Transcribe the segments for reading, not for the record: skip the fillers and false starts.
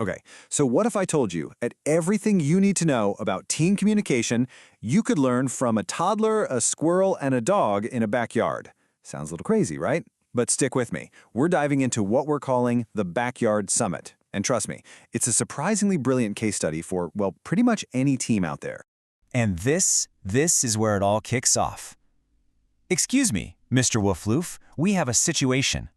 Okay, so what if I told you at everything you need to know about team communication, you could learn from a toddler, a squirrel, and a dog in a backyard? Sounds a little crazy, right? But stick with me. We're diving into what we're calling the Backyard Summit. And trust me, it's a surprisingly brilliant case study for, well, pretty much any team out there. And this is where it all kicks off. Excuse me, Mr. Woofloof, we have a situation.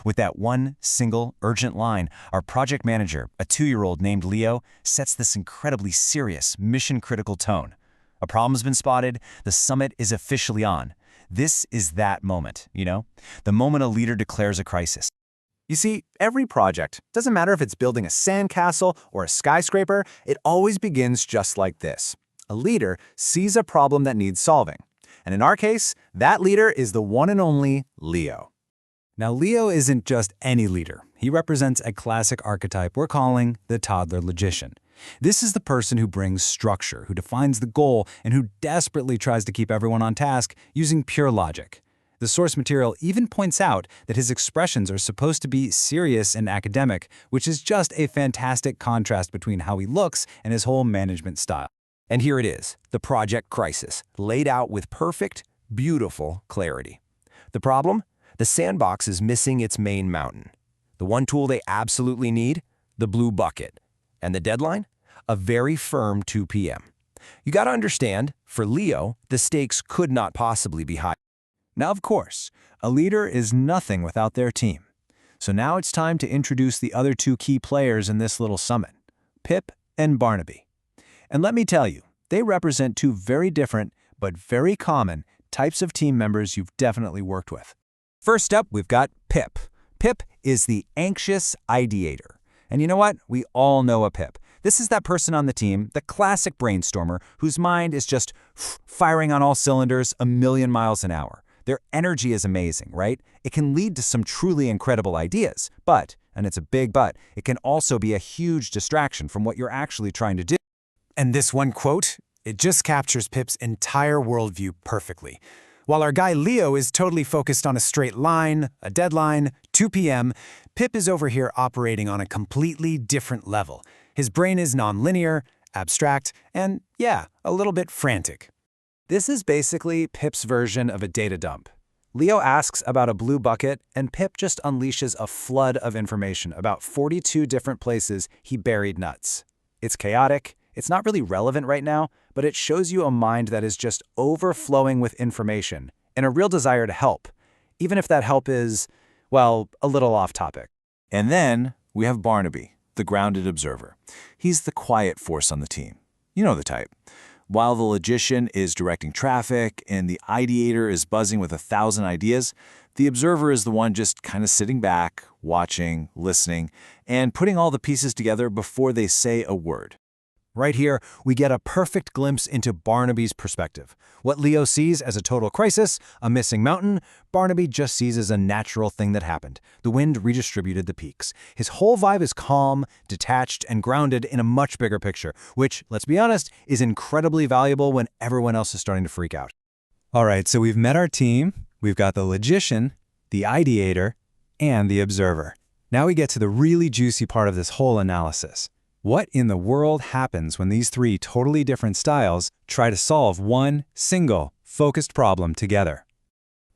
With that one single urgent line, our project manager, a 2-year-old named Leo, sets this incredibly serious, mission-critical tone. A problem's been spotted, the summit is officially on. This is that moment, the moment a leader declares a crisis. You see, every project, doesn't matter if it's building a sandcastle or a skyscraper, it always begins just like this. A leader sees a problem that needs solving. And in our case, that leader is the one and only Leo. Now, Leo isn't just any leader. He represents a classic archetype we're calling the toddler logician. This is the person who brings structure, who defines the goal, and who desperately tries to keep everyone on task using pure logic. The source material even points out that his expressions are supposed to be serious and academic, which is just a fantastic contrast between how he looks and his whole management style. And here it is, the project crisis, laid out with perfect, beautiful clarity. The problem? The sandbox is missing its main mountain. The one tool they absolutely need? The blue bucket. And the deadline? A very firm 2 p.m. You gotta understand, for Leo, the stakes could not possibly be high. Now, of course, a leader is nothing without their team. So now it's time to introduce the other 2 key players in this little summit, Pip and Barnaby. And let me tell you, they represent 2 very different but very common types of team members you've definitely worked with. First up, we've got Pip. Pip is the anxious ideator. And you know what? We all know a Pip. This is that person on the team, the classic brainstormer, whose mind is just firing on all cylinders a million miles an hour. Their energy is amazing, right? It can lead to some truly incredible ideas, but, and it's a big but, it can also be a huge distraction from what you're actually trying to do. And this one quote, it just captures Pip's entire worldview perfectly. While our guy Leo is totally focused on a straight line, a deadline, 2 p.m., Pip is over here operating on a completely different level. His brain is nonlinear, abstract, and yeah, a little bit frantic. This is basically Pip's version of a data dump. Leo asks about a blue bucket, and Pip just unleashes a flood of information about 42 different places he buried nuts. It's chaotic. It's not really relevant right now, but it shows you a mind that is just overflowing with information and a real desire to help, even if that help is, well, a little off topic. And then we have Barnaby, the grounded observer. He's the quiet force on the team. You know the type. While the logician is directing traffic and the ideator is buzzing with 1,000 ideas, the observer is the one just kind of sitting back, watching, listening, and putting all the pieces together before they say a word. Right here, we get a perfect glimpse into Barnaby's perspective. What Leo sees as a total crisis, a missing mountain, Barnaby just sees as a natural thing that happened. The wind redistributed the peaks. His whole vibe is calm, detached, and grounded in a much bigger picture, which, let's be honest, is incredibly valuable when everyone else is starting to freak out. All right, so we've met our team. We've got the logician, the ideator, and the observer. Now we get to the really juicy part of this whole analysis. What in the world happens when these 3 totally different styles try to solve one single, focused problem together?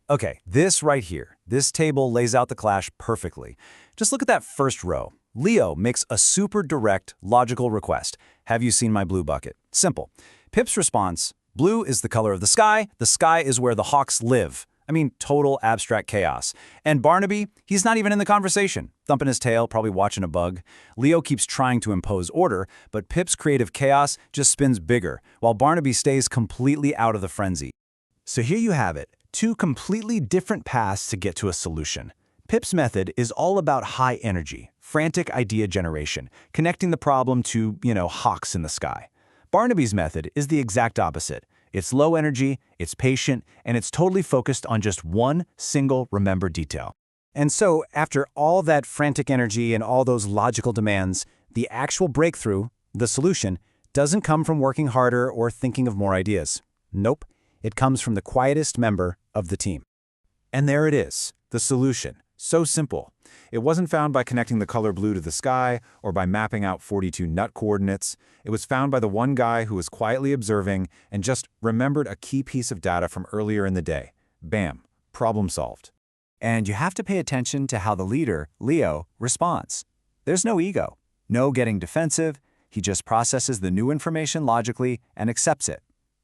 Okay, this right here, this table lays out the clash perfectly. Just look at that first row. Leo makes a super direct, logical request. Have you seen my blue bucket? Simple. Pip's response, blue is the color of the sky is where the hawks live. I mean, total abstract chaos. And Barnaby, he's not even in the conversation, thumping his tail, probably watching a bug. Leo keeps trying to impose order, but Pip's creative chaos just spins bigger, while Barnaby stays completely out of the frenzy. So here you have it, 2 completely different paths to get to a solution. Pip's method is all about high energy, frantic idea generation, connecting the problem to, hawks in the sky. Barnaby's method is the exact opposite. It's low energy, it's patient, and it's totally focused on just one single remembered detail. And so, after all that frantic energy and all those logical demands, the actual breakthrough, the solution, doesn't come from working harder or thinking of more ideas. Nope, it comes from the quietest member of the team. And there it is, the solution. So simple. It wasn't found by connecting the color blue to the sky or by mapping out 42 nut coordinates. It was found by the one guy who was quietly observing and just remembered a key piece of data from earlier in the day. Bam, problem solved. And you have to pay attention to how the leader, Leo, responds. There's no ego, no getting defensive. He just processes the new information logically and accepts it.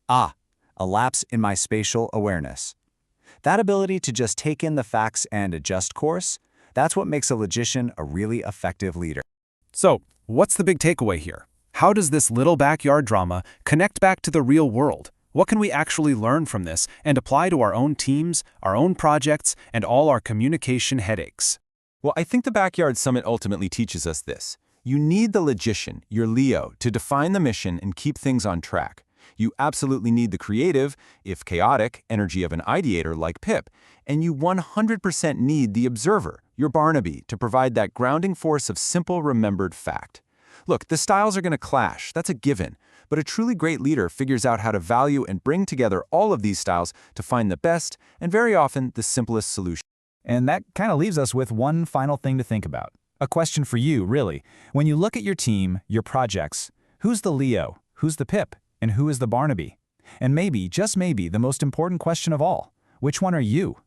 Ah, a lapse in my spatial awareness. That ability to just take in the facts and adjust course, that's what makes a logician a really effective leader. So, what's the big takeaway here? How does this little backyard drama connect back to the real world? What can we actually learn from this and apply to our own teams, our own projects, and all our communication headaches? Well, I think the Backyard Summit ultimately teaches us this. You need the logician, your Leo, to define the mission and keep things on track. You absolutely need the creative, if chaotic, energy of an ideator like Pip. And you 100% need the observer, your Barnaby, to provide that grounding force of simple remembered fact. Look, the styles are going to clash, that's a given. But a truly great leader figures out how to value and bring together all of these styles to find the best, and very often the simplest solution. And that kind of leaves us with one final thing to think about. A question for you, really. When you look at your team, your projects, who's the Leo, who's the Pip, and who is the Barnaby? And maybe, just maybe, the most important question of all, which one are you?